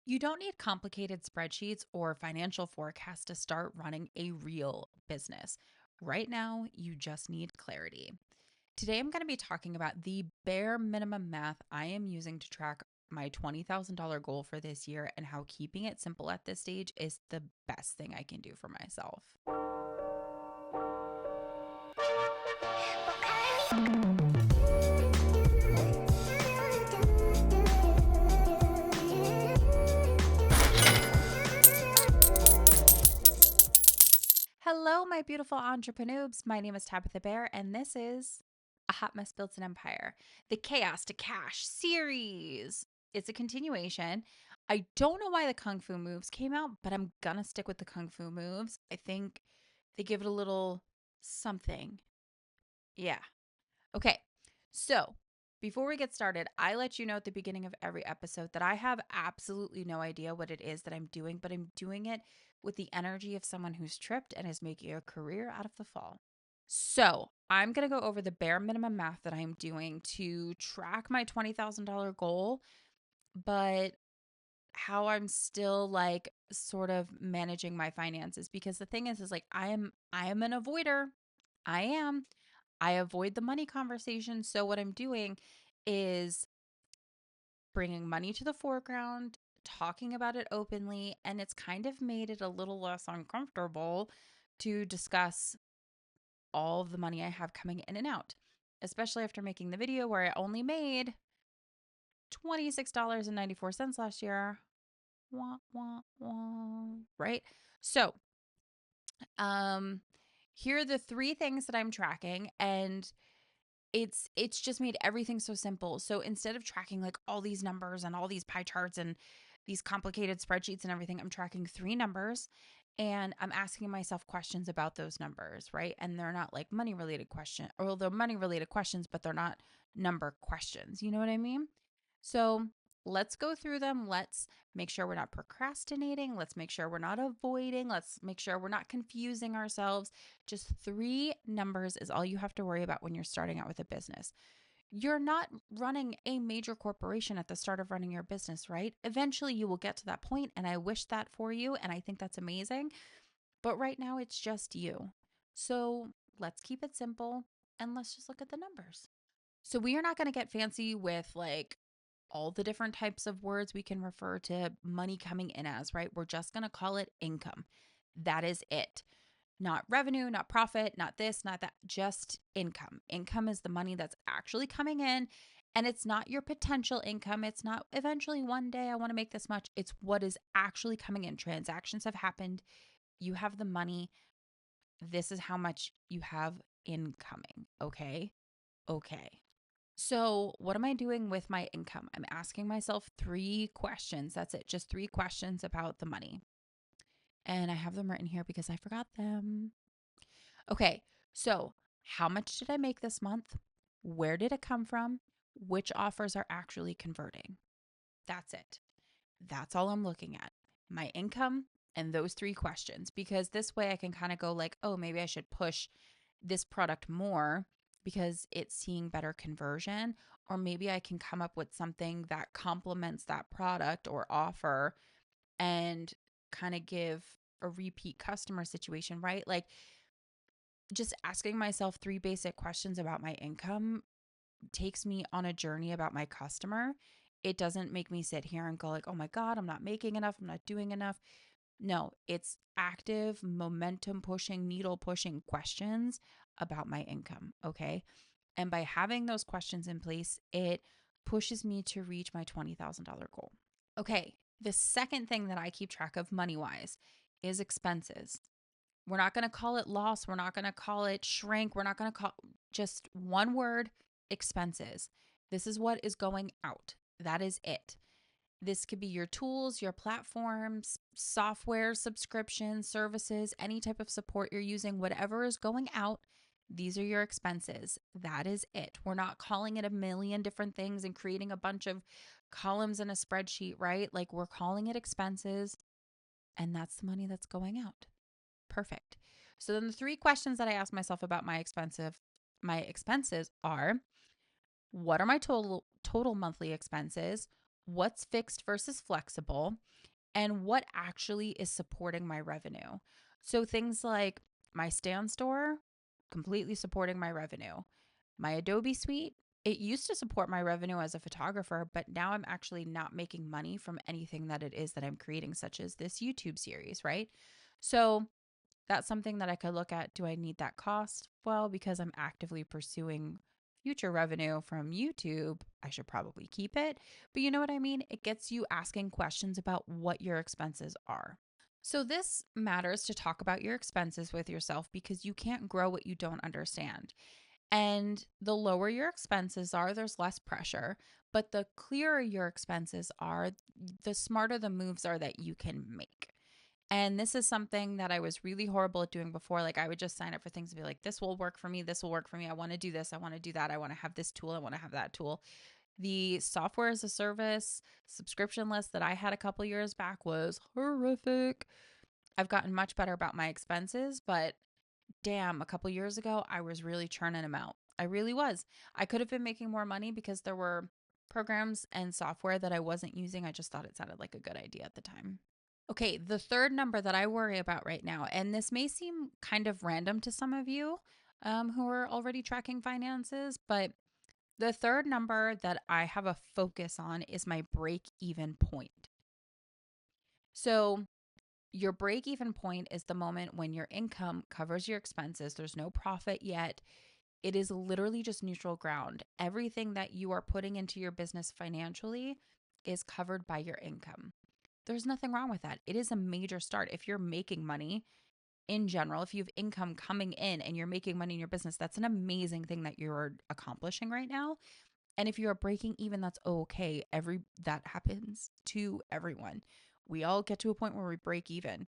You don't need complicated spreadsheets or financial forecasts to start running a real business. Right now, you just need clarity. Today, I'm going to be talking about the bare minimum math I am using to track my $20,000 goal for this year and how keeping it simple at this stage is the best thing I can do for myself. Hello, my beautiful entrepreneurs. My name is Tabitha Bear, and this is A Hot Mess Builds an Empire, the Chaos to Cash series. It's a continuation. I don't know why the Kung Fu moves came out, but I'm gonna stick with the Kung Fu moves. I think they give it a little something. Yeah. Okay. So, before we get started, I let you know at the beginning of every episode that I have absolutely no idea what it is that I'm doing, but I'm doing it with the energy of someone who's tripped and is making a career out of the fall. So, I'm going to go over the bare minimum math that I'm doing to track my $20,000 goal, but how I'm still like sort of managing my finances because the thing is like I am an avoider. I am. I avoid the money conversation. So what I'm doing is bringing money to the foreground, talking about it openly, and it's kind of made it a little less uncomfortable to discuss all of the money I have coming in and out, especially after making the video where I only made $26.94 last year. Wah, wah, wah. Right? So, um, here are the three things that I'm tracking, and it's just made everything so simple. So instead of tracking like all these numbers and all these pie charts and these complicated spreadsheets and everything, I'm tracking three numbers and I'm asking myself questions about those numbers, right? And they're not like money related questions, or they're money related questions, but they're not number questions. You know what I mean? So let's go through them. Let's make sure we're not procrastinating. Let's make sure we're not avoiding. Let's make sure we're not confusing ourselves. Just three numbers is all you have to worry about when you're starting out with a business. You're not running a major corporation at the start of running your business, right? Eventually you will get to that point, and I wish that for you. And I think that's amazing. But right now it's just you. So let's keep it simple and let's just look at the numbers. So we are not going to get fancy with like all the different types of words we can refer to money coming in as, right? We're just going to call it income. That is it. Not revenue, not profit, not this, not that, just income. Income is the money that's actually coming in. And it's not your potential income. It's not eventually one day I want to make this much. It's what is actually coming in. Transactions have happened. You have the money. This is how much you have incoming. Okay. Okay. So, what am I doing with my income? I'm asking myself three questions. That's it, just three questions about the money. And I have them written here because I forgot them. Okay, so how much did I make this month? Where did it come from? Which offers are actually converting? That's it. That's all I'm looking at. My income and those three questions, because this way I can kind of go like, oh, maybe I should push this product more because it's seeing better conversion. Or maybe I can come up with something that complements that product or offer and kind of give a repeat customer situation, right? Like just asking myself three basic questions about my income takes me on a journey about my customer. It doesn't make me sit here and go like, "Oh my god, I'm not making enough, I'm not doing enough." No, it's active, momentum pushing, needle pushing questions about my income, okay? And by having those questions in place, it pushes me to reach my $20,000 goal. Okay, the second thing that I keep track of money wise is expenses. We're not going to call it loss. We're not going to call it shrink. We're not going to call just one word expenses. This is what is going out. That is it. This could be your tools, your platforms, software, subscriptions, services, any type of support you're using, whatever is going out. These are your expenses. That is it. We're not calling it a million different things and creating a bunch of columns in a spreadsheet, right? Like we're calling it expenses, and that's the money that's going out. Perfect. So then the three questions that I ask myself about my expenses are: what are my total monthly expenses? what's fixed versus flexible, and what actually is supporting my revenue. So things like my Stand Store, completely supporting my revenue. My Adobe Suite, it used to support my revenue as a photographer, but now I'm actually not making money from anything that it is that I'm creating, such as this YouTube series, right? So that's something that I could look at. Do I need that cost? Well, because I'm actively pursuing future revenue from YouTube, I should probably keep it. But you know what I mean? It gets you asking questions about what your expenses are. So, this matters to talk about your expenses with yourself because you can't grow what you don't understand. And the lower your expenses are, there's less pressure. But the clearer your expenses are, the smarter the moves are that you can make. And this is something that I was really horrible at doing before. Like, I would just sign up for things and be like, this will work for me. This will work for me. I want to do this. I want to do that. I want to have this tool. I want to have that tool. The software as a service subscription list that I had a couple years back was horrific. I've gotten much better about my expenses, but damn, a couple years ago, I was really churning them out. I really was. I could have been making more money because there were programs and software that I wasn't using. I just thought it sounded like a good idea at the time. Okay, the third number that I worry about right now, and this may seem kind of random to some of you who are already tracking finances, but the third number that I have a focus on is my break even point. So, your break even point is the moment when your income covers your expenses. There's no profit yet. It is literally just neutral ground. Everything that you are putting into your business financially is covered by your income. There's nothing wrong with that. It is a major start. If you're making money in general, if you have income coming in and you're making money in your business, that's an amazing thing that you're accomplishing right now. And if you're breaking even, that's okay. That happens to everyone. We all get to a point where we break even.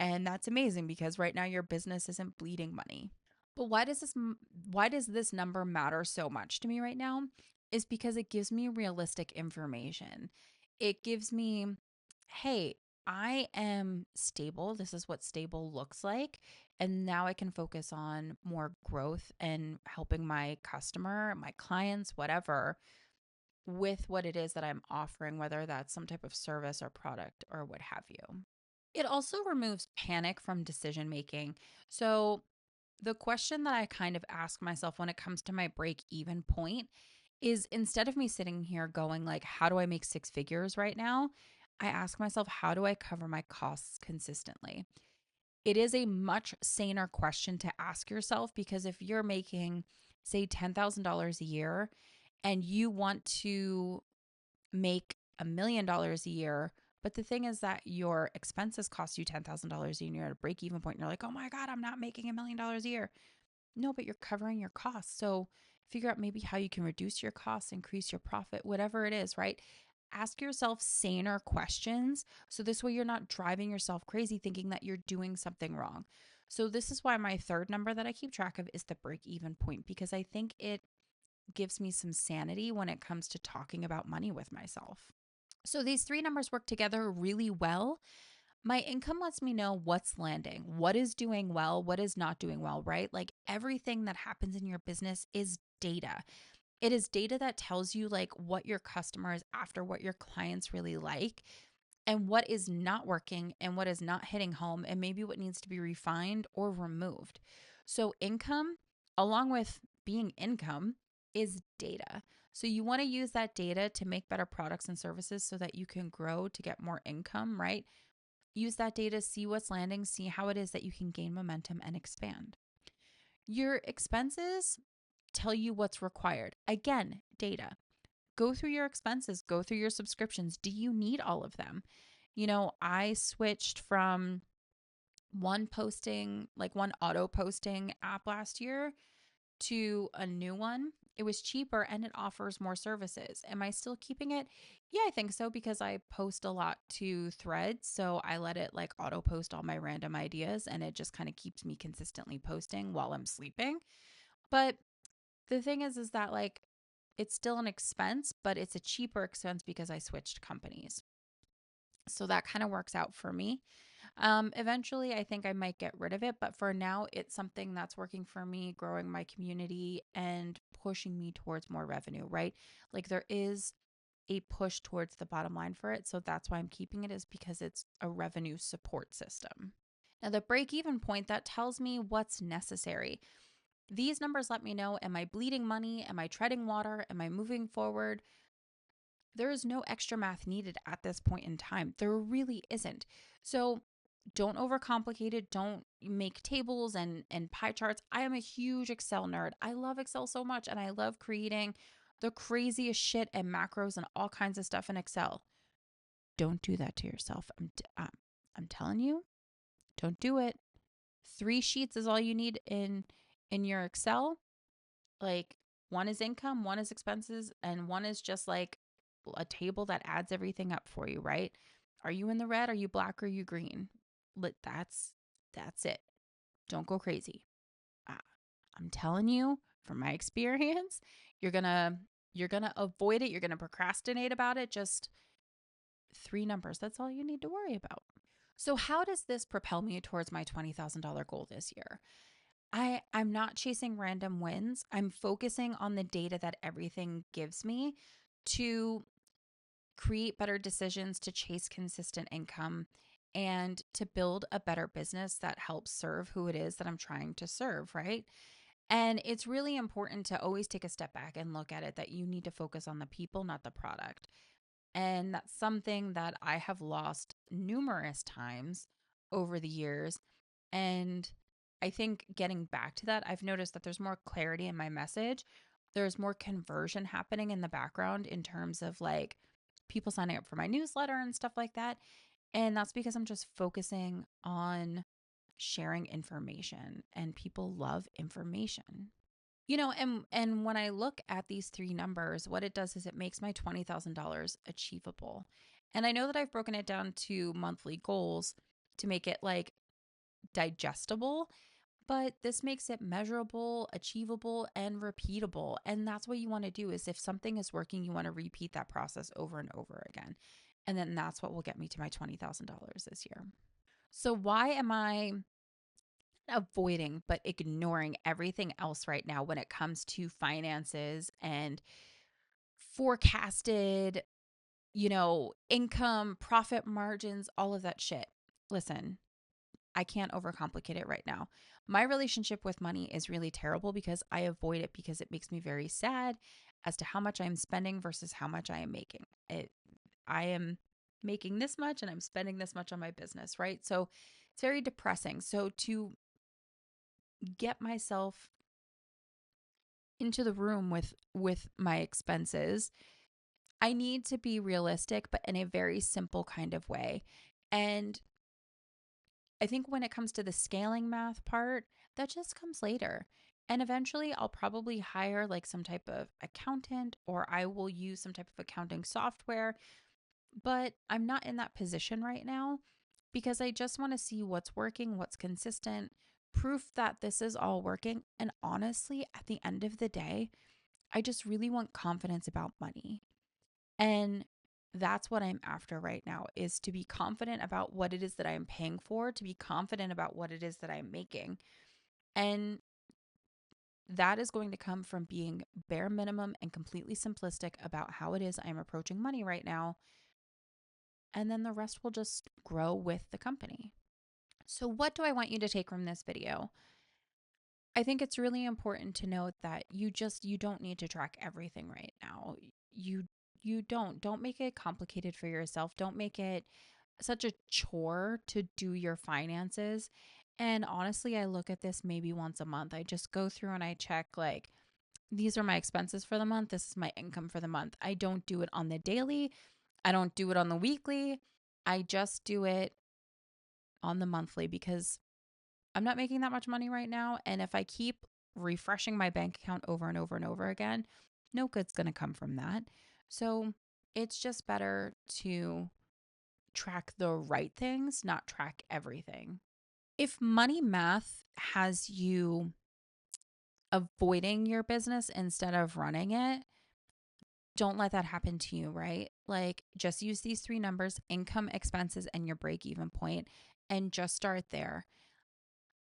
And that's amazing because right now your business isn't bleeding money. But why does this number matter so much to me right now? Is because it gives me realistic information. It gives me, hey, I am stable. This is what stable looks like. And now I can focus on more growth and helping my customer, my clients, whatever, with what it is that I'm offering, whether that's some type of service or product or what have you. It also removes panic from decision making. So, the question that I kind of ask myself when it comes to my break even point is, instead of me sitting here going like, how do I make six figures right now? I ask myself, how do I cover my costs consistently? It is a much saner question to ask yourself because if you're making, say, $10,000 a year and you want to make $1 million a year, but the thing is that your expenses cost you $10,000 a year and you're at a break even point and you're like, oh my God, I'm not making $1 million a year. No, but you're covering your costs. So figure out maybe how you can reduce your costs, increase your profit, whatever it is, right? Ask yourself saner questions. So this way you're not driving yourself crazy thinking that you're doing something wrong. So this is why my third number that I keep track of is the break even point, because I think it gives me some sanity when it comes to talking about money with myself. So these three numbers work together really well. My income lets me know what's landing, what is doing well, what is not doing well, right? Like everything that happens in your business is data. It is data that tells you like what your customers after, what your clients really like, and what is not working and what is not hitting home, and maybe what needs to be refined or removed. So, income, along with being income, is data. So, you want to use that data to make better products and services so that you can grow to get more income, right? Use that data, see what's landing, see how it is that you can gain momentum and expand. Your expenses tell you what's required. Again, data. Go through your expenses, go through your subscriptions. Do you need all of them? I switched from one auto posting app last year to a new one. It was cheaper and it offers more services. Am I still keeping it? Yeah, I think so because I post a lot to Threads. So I let it like auto post all my random ideas and it just kind of keeps me consistently posting while I'm sleeping. But the thing is that like it's still an expense, but it's a cheaper expense because I switched companies. So that kind of works out for me. Eventually, I think I might get rid of it, but for now, it's something that's working for me, growing my community and pushing me towards more revenue, right? Like there is a push towards the bottom line for it. So that's why I'm keeping it, is because it's a revenue support system. Now, the break even point, that tells me what's necessary. These numbers let me know, am I bleeding money? Am I treading water? Am I moving forward? There is no extra math needed at this point in time. There really isn't. So don't overcomplicate it. Don't make tables and pie charts. I am a huge Excel nerd. I love Excel so much, and I love creating the craziest shit and macros and all kinds of stuff in Excel. Don't do that to yourself. I'm telling you, don't do it. 3 sheets is all you need in your Excel. Like, one is income, one is expenses, and one is just like a table that adds everything up for you, right? Are you in the red? Are you black? Are you green? That's it. Don't go crazy. Ah, I'm telling you from my experience, you're going to avoid it. You're going to procrastinate about it. Just 3 numbers. That's all you need to worry about. So how does this propel me towards my $20,000 goal this year? I'm not chasing random wins. I'm focusing on the data that everything gives me to create better decisions, to chase consistent income, and to build a better business that helps serve who it is that I'm trying to serve, right? And it's really important to always take a step back and look at it, that you need to focus on the people, not the product. And that's something that I have lost numerous times over the years. And I think getting back to that, I've noticed that there's more clarity in my message. There's more conversion happening in the background in terms of like people signing up for my newsletter and stuff like that. And that's because I'm just focusing on sharing information, and people love information. And when I look at these 3 numbers, what it does is it makes my $20,000 achievable. And I know that I've broken it down to monthly goals to make it like digestible, but this makes it measurable, achievable, and repeatable. And that's what you want to do, is if something is working, you want to repeat that process over and over again. And then that's what will get me to my $20,000 this year. So why am I avoiding but ignoring everything else right now when it comes to finances and forecasted, income, profit margins, all of that shit? Listen, I can't overcomplicate it right now. My relationship with money is really terrible because I avoid it, because it makes me very sad as to how much I'm spending versus how much I am making. I am making this much and I'm spending this much on my business, right? So it's very depressing. So to get myself into the room with my expenses, I need to be realistic, but in a very simple kind of way. And I think when it comes to the scaling math part, that just comes later. And eventually I'll probably hire like some type of accountant, or I will use some type of accounting software. But I'm not in that position right now because I just want to see what's working, what's consistent, proof that this is all working. And honestly, at the end of the day, I just really want confidence about money. And that's what I'm after right now, is to be confident about what it is that I am paying for, to be confident about what it is that I'm making. And that is going to come from being bare minimum and completely simplistic about how it is I'm approaching money right now. And then the rest will just grow with the company. So, what do I want you to take from this video? I think it's really important to note that you don't need to track everything right now. You you don't make it complicated for yourself. Don't make it such a chore to do your finances. And honestly, I look at this maybe once a month. I just go through and I check, like, these are my expenses for the month. This is my income for the month. I don't do it on the daily. I don't do it on the weekly. I just do it on the monthly because I'm not making that much money right now. And if I keep refreshing my bank account over and over and over again, no good's going to come from that. So it's just better to track the right things, not track everything. If money math has you avoiding your business instead of running it, don't let that happen to you, right? Like, just use these 3 numbers: income, expenses, and your break even point, and just start there.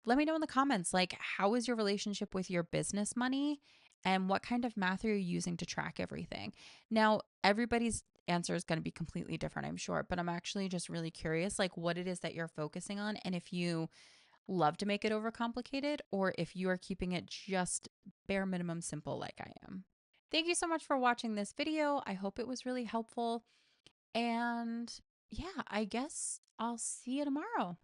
Let me know in the comments, like, how is your relationship with your business money, and what kind of math are you using to track everything? Now, everybody's answer is going to be completely different, I'm sure. But I'm actually just really curious, like what it is that you're focusing on, and if you love to make it overcomplicated or if you are keeping it just bare minimum simple like I am. Thank you so much for watching this video. I hope it was really helpful. And yeah, I guess I'll see you tomorrow.